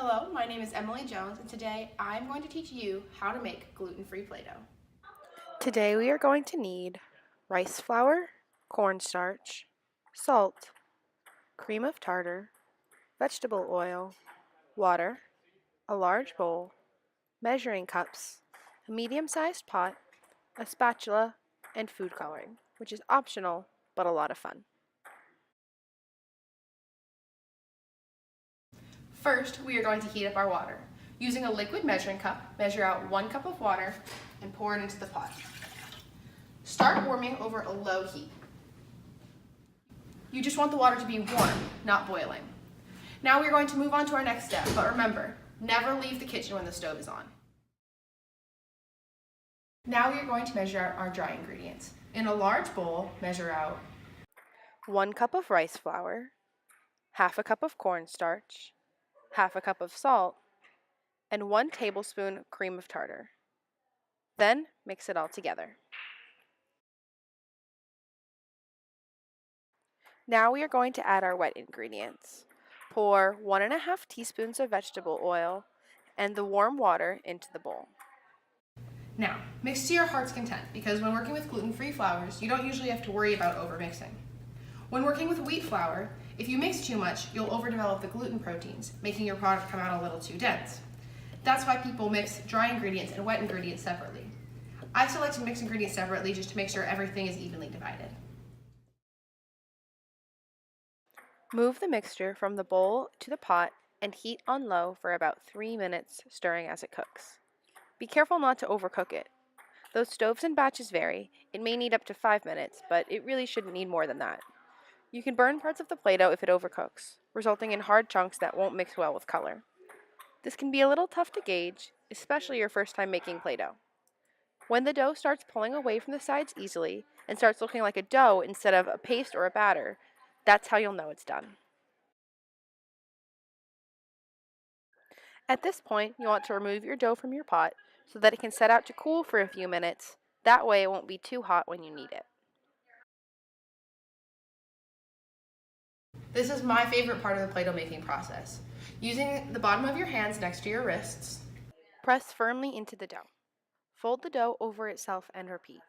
Hello, my name is Emily Jones, and today I'm going to teach you how to make gluten-free Play-Doh. Today we are going to need rice flour, cornstarch, salt, cream of tartar, vegetable oil, water, a large bowl, measuring cups, a medium-sized pot, a spatula, and food coloring, which is optional but a lot of fun. First, we are going to heat up our water. Using a liquid measuring cup, measure out 1 cup of water and pour it into the pot. Start warming over a low heat. You just want the water to be warm, not boiling. Now we're going to move on to our next step, but remember, never leave the kitchen when the stove is on. Now we are going to measure out our dry ingredients. In a large bowl, measure out 1 cup of rice flour, half a cup of cornstarch, half a cup of salt, and 1 tablespoon cream of tartar. Then mix it all together. Now we are going to add our wet ingredients. Pour 1½ teaspoons of vegetable oil and the warm water into the bowl. Now, mix to your heart's content, because when working with gluten-free flours, you don't usually have to worry about overmixing. When working with wheat flour, if you mix too much, you'll overdevelop the gluten proteins, making your product come out a little too dense. That's why people mix dry ingredients and wet ingredients separately. I still like to mix ingredients separately just to make sure everything is evenly divided. Move the mixture from the bowl to the pot and heat on low for about 3 minutes, stirring as it cooks. Be careful not to overcook it. Though stoves and batches vary, it may need up to 5 minutes, but it really shouldn't need more than that. You can burn parts of the Play-Doh if it overcooks, resulting in hard chunks that won't mix well with color. This can be a little tough to gauge, especially your first time making Play-Doh. When the dough starts pulling away from the sides easily and starts looking like a dough instead of a paste or a batter, that's how you'll know it's done. At this point, you want to remove your dough from your pot so that it can set out to cool for a few minutes. That way it won't be too hot when you need it. This is my favorite part of the Play-Doh making process. Using the bottom of your hands next to your wrists, Press firmly into the dough. Fold the dough over itself and repeat.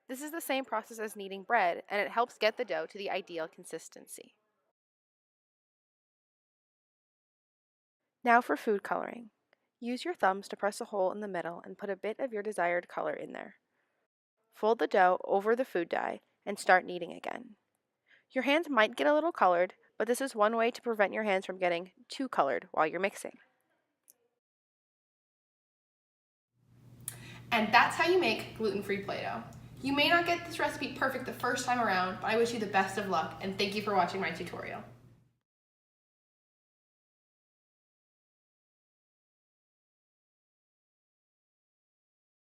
This is the same process as kneading bread, and it helps get the dough to the ideal consistency. Now for food coloring. Use your thumbs to press a hole in the middle and put a bit of your desired color in there. Fold the dough over the food dye and start kneading again. Your hands might get a little colored, but this is one way to prevent your hands from getting too colored while you're mixing. and that's how you make gluten-free Play-Doh. You may not get this recipe perfect the first time around, but I wish you the best of luck, and thank you for watching my tutorial.